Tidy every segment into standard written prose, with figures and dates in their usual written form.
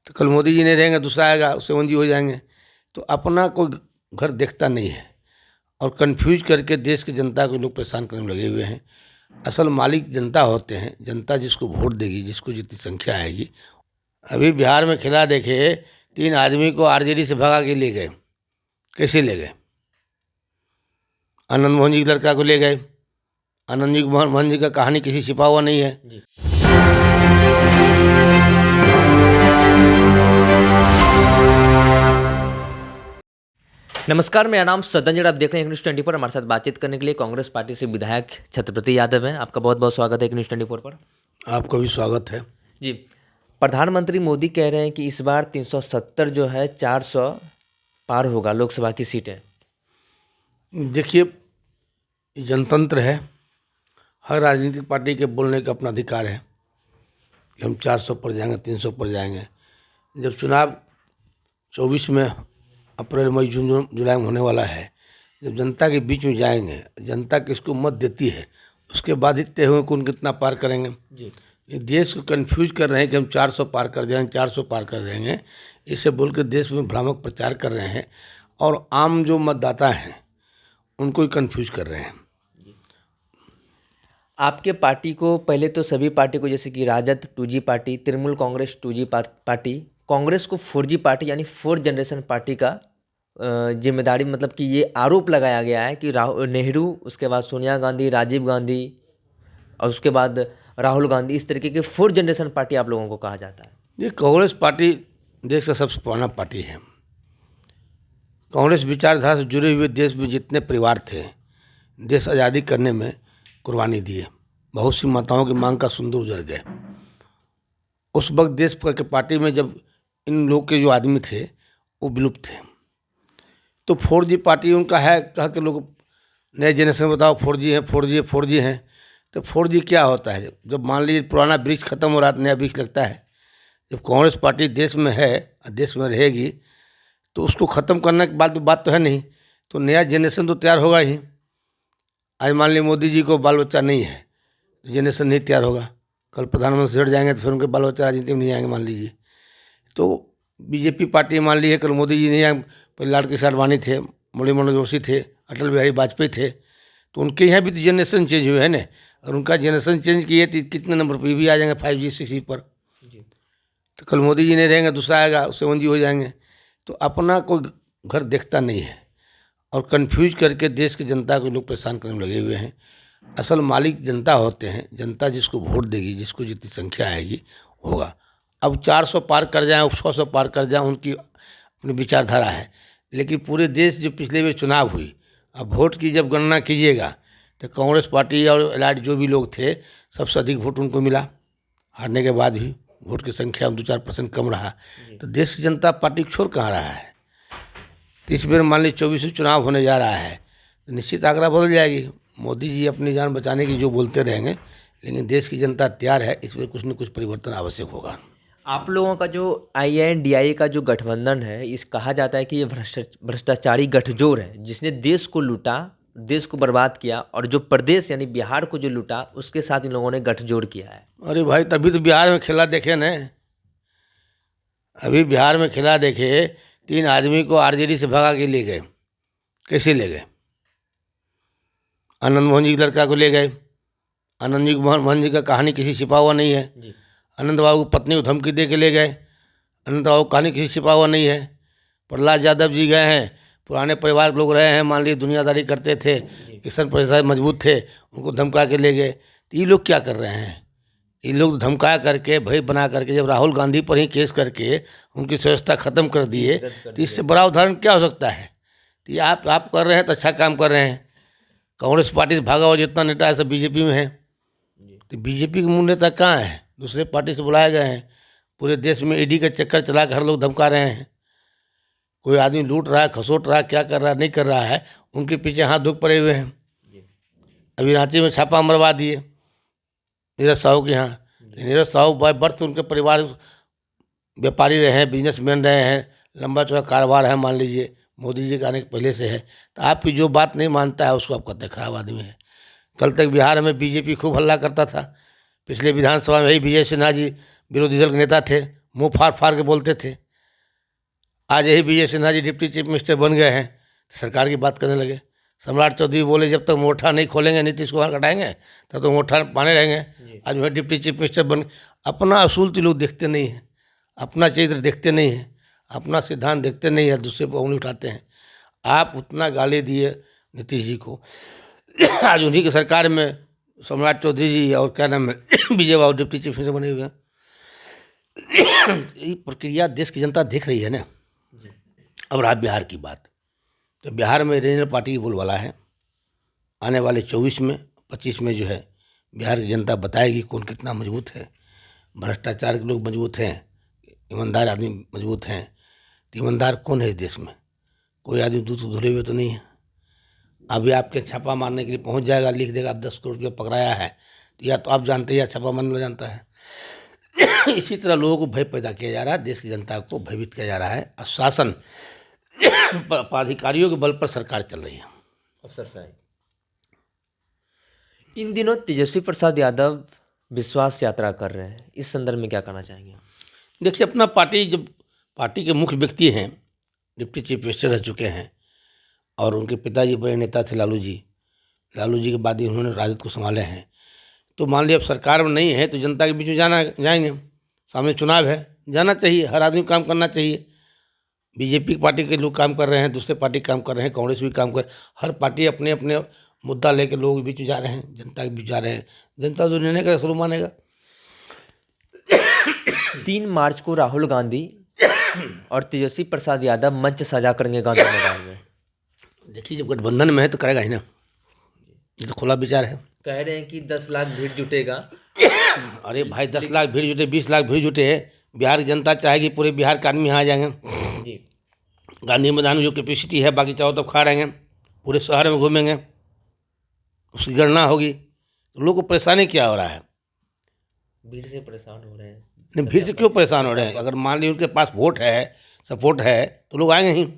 तो कल मोदी जी नहीं रहेंगे, दूसरा आएगा, उससे मंजी हो जाएंगे। तो अपना कोई घर देखता नहीं है और कंफ्यूज करके देश की जनता को लोग परेशान करने में लगे हुए हैं। असल मालिक जनता होते हैं, जनता जिसको वोट देगी, जिसको जितनी संख्या आएगी। अभी बिहार में खिला देखे, 3 आदमी को आरजेडी से भगा के ले गए। कैसे ले गए? आनंद मोहन जी के लड़का को ले गए। आनंद जी मोहन जी का कहानी किसी छिपा हुआ नहीं है। नमस्कार, मेरा नाम सदन, आप देख रहे हैं न्यूज़ 24 पर। हमारे साथ बातचीत करने के लिए कांग्रेस पार्टी से विधायक छत्रपति यादव हैं। आपका बहुत बहुत स्वागत है न्यूज़ 24 पर। आपका भी स्वागत है जी। प्रधानमंत्री मोदी कह रहे हैं कि इस बार 370 जो है 400 पार होगा लोकसभा की सीटें। देखिए, जनतंत्र है, हर राजनीतिक पार्टी के बोलने का अपना अधिकार है कि हम 400 पर जाएंगे, 300 पर जाएंगे। जब चुनाव 24 में अप्रैल मई जून जुलाई में होने वाला है, जब जनता के बीच में जाएंगे, जनता किसको मत देती है, उसके बाद ही तय हुए कौन कितना पार करेंगे। जी। ये देश को कंफ्यूज कर रहे हैं कि हम 400 पार कर जाएंगे, 400 पार कर जाएंगे। इसे बोल के देश में भ्रामक प्रचार कर रहे हैं और आम जो मतदाता हैं उनको ही कंफ्यूज कर रहे हैं। आपके पार्टी को पहले तो सभी पार्टी को, जैसे कि RJD 2G party, Trinamool Congress 2G party, Congress को 4G पार्टी यानी 4th जनरेशन पार्टी का जिम्मेदारी, मतलब कि ये आरोप लगाया गया है कि नेहरू, उसके बाद सोनिया गांधी, राजीव गांधी और उसके बाद राहुल गांधी, इस तरीके के 4th जनरेशन पार्टी आप लोगों को कहा जाता है। ये कांग्रेस पार्टी देश का सबसे पुराना पार्टी है। कांग्रेस विचारधारा से जुड़े हुए देश में जितने परिवार थे, देश आज़ादी करने में कुर्बानी दिए, बहुत सी माताओं की मांग का सिंदूर उजड़ गए। उस वक्त देश के पार्टी में जब इन लोग के जो आदमी थे वो विलुप्त थे। तो 4G पार्टी उनका है, कह के लोग नए जनरेशन बताओ 4G है, 4G है, 4G है। तो 4G क्या होता है? जब मान लीजिए पुराना वृक्ष खत्म हो रहा है, नया वृक्ष लगता है। जब कांग्रेस पार्टी देश में है और देश में रहेगी तो उसको ख़त्म करने के बाद बात तो है नहीं, तो नया जनरेशन तो तैयार होगा ही। आज मान लीजिए मोदी जी को बाल बच्चा नहीं है, जनरेशन नहीं तैयार होगा। कल प्रधानमंत्री हट जाएंगे तो फिर उनके बाल बच्चा राजनीति में नहीं आएंगे, मान लीजिए। तो बीजेपी पार्टी मान लीजिए कल मोदी जी नहीं आए, पहले लाल कृष्ण आडवाणी थे, मुरली मनोहर जोशी थे, अटल बिहारी वाजपेयी थे, तो उनके यहाँ भी तो जनरेशन चेंज हुए हैं ना। और उनका जनरेशन चेंज किए तो कितने नंबर पर भी आ जाएंगे, 5G 6G पर। तो कल मोदी जी नहीं रहेंगे, दूसरा आएगा, उससे मंजी हो जाएंगे। तो अपना कोई घर देखता नहीं है और कंफ्यूज करके देश की जनता को लोग परेशान करने में लगे हुए हैं। असल मालिक जनता होते हैं, जनता जिसको वोट देगी, जिसको जितनी संख्या आएगी होगा। अब 400 पार कर जाएं, 600 पार कर जाएं, उनकी अपनी विचारधारा है। लेकिन पूरे देश जो पिछले बार चुनाव हुई, अब वोट की जब गणना कीजिएगा तो कांग्रेस पार्टी और एलाइड जो भी लोग थे, सबसे अधिक वोट उनको मिला। हारने के बाद भी वोट की संख्या 2-4% कम रहा। तो देश की जनता पार्टी छोड़ कहाँ रहा है? तो इस बार मान लीजिए 24 चुनाव होने जा रहा है तो निश्चित आंकड़ा बदल जाएगी। मोदी जी अपनी जान बचाने की जो बोलते रहेंगे, लेकिन देश की जनता तैयार है, इस पर कुछ न कुछ परिवर्तन आवश्यक होगा। आप लोगों का जो INDIA का जो गठबंधन है, इस कहा जाता है कि ये भ्रष्टाचारी गठजोड़ है, जिसने देश को लूटा, देश को बर्बाद किया, और जो प्रदेश यानी बिहार को जो लूटा, उसके साथ इन लोगों ने गठजोड़ किया है। अरे भाई, तभी तो बिहार में खेला देखे न। अभी बिहार में खेला देखे, 3 आदमी को आरजेडी से भगा के ले गए। कैसे ले गए? आनंद मोहन जी के लड़का को ले गए। आनंद जी मोहन जी का कहानी किसी छिपा हुआ नहीं है। आनंद बाबू की पत्नी को धमकी दे के ले गए। आनंद बाबू कहानी किसी छिपा हुआ नहीं है। प्रहलाद यादव जी गए हैं, पुराने परिवार के लोग रहे हैं, मान लीजिए दुनियादारी करते थे, किसान परिषद मजबूत थे, उनको धमका के ले गए। तो ये लोग क्या कर रहे हैं? ये लोग धमका करके, भय बना करके, जब राहुल गांधी पर ही केस करके उनकी व्यवस्था ख़त्म कर दिए, तो इससे बड़ा उदाहरण क्या हो सकता है? तो ये आप कर रहे हैं तो अच्छा काम कर रहे हैं। कांग्रेस पार्टी से भागा हुआ जितना नेता है सब बीजेपी में है। तो बीजेपी के मूल नेता कहाँ हैं? दूसरे पार्टी से बुलाए गए हैं। पूरे देश में ईडी का चक्कर चला कर हर लोग धमका रहे हैं। कोई आदमी लूट रहा है, खसोट रहा है, क्या कर रहा है, नहीं कर रहा है, उनके पीछे हाथ धोक पड़े हुए हैं। अभी रांची में छापा मरवा दिए नीरज साहू के यहाँ। नीरज साहू बाय बर्थ उनके परिवार व्यापारी रहे हैं, बिजनेसमैन रहे हैं, लंबा चौड़ा कारोबार है, मान लीजिए मोदी जी के आने के पहले से है। तो आपकी जो बात नहीं मानता है उसको आप कहते हैं खराब आदमी है। कल तक बिहार में बीजेपी खूब हल्ला करता था। पिछले विधानसभा में ही विजय सिन्हा जी विरोधी दल के नेता थे, मुंह फाड़ फाड़ के बोलते थे। आज यही Vijay Sinha ji deputy chief minister बन गए हैं तो सरकार की बात करने लगे। सम्राट चौधरी बोले जब तक मोठा नहीं खोलेंगे नीतीश कुमार हटाएंगे तब तो मोठा पाने रहेंगे। आज वह डिप्टी चीफ मिनिस्टर बन, अपना असूल तो लोग देखते नहीं हैं, अपना चरित्र देखते नहीं हैं, अपना सिद्धांत देखते नहीं है, दूसरे पर उंगली उठाते हैं। आप उतना गाली दिए नीतीश जी को, आज उन्हीं की सरकार में सम्राट चौधरी जी और क्या नाम है विजय बाबू डिप्टी चीफ मिनिस्टर बने हुए हैं। ये प्रक्रिया देश की जनता देख रही है ना। अब रहा बिहार की बात, तो बिहार में रीजनल पार्टी की बोलबाला है। आने वाले 24 में 25 में जो है बिहार की जनता बताएगी कौन कितना मजबूत है। भ्रष्टाचार के लोग मजबूत हैं, ईमानदार आदमी मजबूत हैं। तो ईमानदार कौन है इस देश में? कोई आदमी दूध धुले हुए तो नहीं है। अभी आपके छापा मारने के लिए पहुंच जाएगा, लिख देगा आप 10 करोड़ रुपया पकड़ाया है, तो या तो आप जानते हैं या छापा मारने वाला जानता है। इसी तरह लोगों को भय पैदा किया जा रहा है, देश की जनता को भयभीत किया जा रहा है। और शासन पदाधिकारियों के बल पर सरकार चल रही है। अफसर साहब, इन दिनों तेजस्वी प्रसाद यादव विश्वास यात्रा कर रहे हैं, इस संदर्भ में क्या कहना चाहेंगे? देखिए, अपना पार्टी जब पार्टी के मुख्य व्यक्ति हैं, डिप्टी चीफ मिनिस्टर रह चुके हैं और उनके पिताजी बड़े नेता थे लालू जी के बाद ही उन्होंने राजद को संभाले हैं। तो मान लिया अब सरकार में नहीं है तो जनता के बीच में जाएंगे। सामने चुनाव है, जाना चाहिए, हर आदमी काम करना चाहिए। बीजेपी पार्टी के लोग काम कर रहे हैं, दूसरे पार्टी काम कर रहे हैं, कांग्रेस भी काम कर, हर पार्टी अपने अपने मुद्दा लेकर लोगों के बीच में जा रहे हैं, जनता के बीच जा रहे हैं। जनता जो निर्णय करेगा शुरू मानेगा। 3 मार्च को राहुल गांधी और तेजस्वी प्रसाद यादव मंच साझा करेंगे गांधी मैदान में। देखिए, जब गठबंधन में है तो करेगा ही ना, ये तो खुला विचार है। कह रहे हैं कि 10 लाख भीड़ जुटेगा। अरे भाई, 10 लाख भीड़ जुटे, 20 लाख भीड़ जुटे है, बिहार की जनता चाहेगी पूरे बिहार के आदमी यहाँ आ जाएंगे जी। गांधी मैदान में जो कैपेसिटी है, बाकी चारों तरफ खा रहेंगे, पूरे शहर में घूमेंगे, उसकी गणना होगी। तो लोगों को परेशानी क्या हो रहा है? भीड़ से परेशान हो रहे हैं। नहीं, भीड़ से क्यों परेशान हो रहे हैं? अगर मान लीजिए उनके पास वोट है, सपोर्ट है, तो लोग आएंगे ही।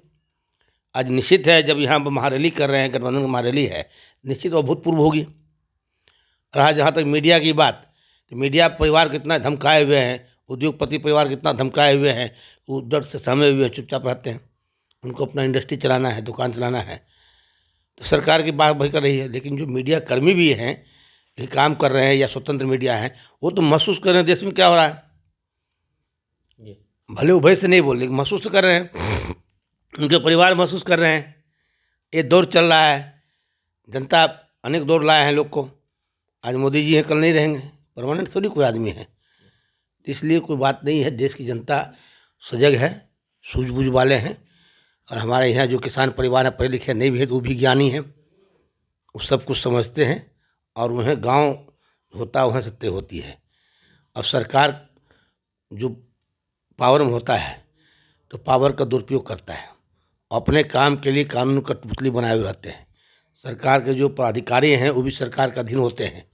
आज निश्चित है, जब यहाँ पर महारैली कर रहे हैं, गठबंधन की महारैली है, निश्चित अभूतपूर्व होगी। रहा जहाँ तक मीडिया की बात, तो मीडिया परिवार कितना धमकाए हुए हैं, उद्योगपति परिवार कितना धमकाए हुए हैं, वो डर से सहमे हुए चुपचाप रहते हैं। उनको अपना इंडस्ट्री चलाना है, दुकान चलाना है, तो सरकार की बात वही कर रही है। लेकिन जो मीडिया कर्मी भी हैं, ये काम कर रहे हैं या स्वतंत्र मीडिया हैं, वो तो महसूस कर रहे हैं देश में क्या हो रहा है। भले वो भय से नहीं बोल, लेकिन महसूस तो कर रहे हैं, उनके परिवार महसूस कर रहे हैं। ये दौर चल रहा है, जनता अनेक दौर लाए हैं लोग को। आज मोदी जी हैं, कल नहीं रहेंगे, परमानेंट थोड़ी कोई आदमी है। तो इसलिए कोई बात नहीं है, देश की जनता सजग है, सूझबूझ वाले हैं। और हमारे यहाँ जो किसान परिवार है, पढ़े लिखे नहीं भी है तो वो भी ज्ञानी हैं, वो सब कुछ समझते हैं। और वह गांव होता है, वहाँ सत्य होती है। और सरकार जो पावर में होता है तो पावर का दुरुपयोग करता है, अपने काम के लिए कानून का पुतली बनाए हुए रहते हैं। सरकार के जो पदाधिकारी हैं वो भी सरकार का अधीन होते हैं,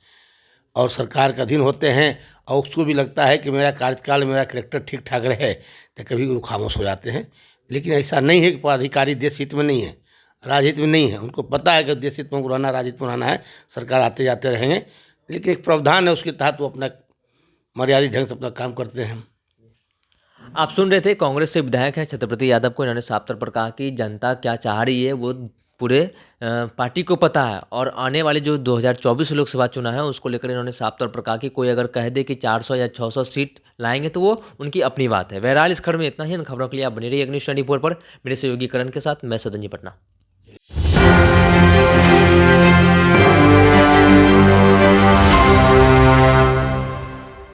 और सरकार का अधीन होते हैं, और उसको भी लगता है कि मेरा कार्यकाल, मेरा कैरेक्टर ठीक ठाक रहे, तो कभी वो खामोश हो जाते हैं। लेकिन ऐसा नहीं है कि पदाधिकारी देश हित में नहीं है, राजहित में नहीं है। उनको पता है कि देश हित में रहना, राजहित में रहना है, सरकार आते जाते रहेंगे। लेकिन एक प्रावधान है, उसके तहत वो अपना मर्यादित ढंग से अपना काम करते हैं। आप सुन रहे थे, कांग्रेस से विधायक हैं छत्रपति यादव को। इन्होंने साफ तौर पर कहा कि जनता क्या चाह रही है वो पूरे पार्टी को पता है, और आने वाले जो 2024 लोकसभा चुनाव है उसको लेकर इन्होंने साफ तौर पर कहा कि कोई अगर कह दे कि 400 या 600 सीट लाएंगे तो वो उनकी अपनी बात है। बहरहाल इस खबर में इतना ही। इन खबरों के लिए आप बने रहिए अग्नि 24 पर। मेरे सहयोगी करण के साथ मैं सदन जी पटना।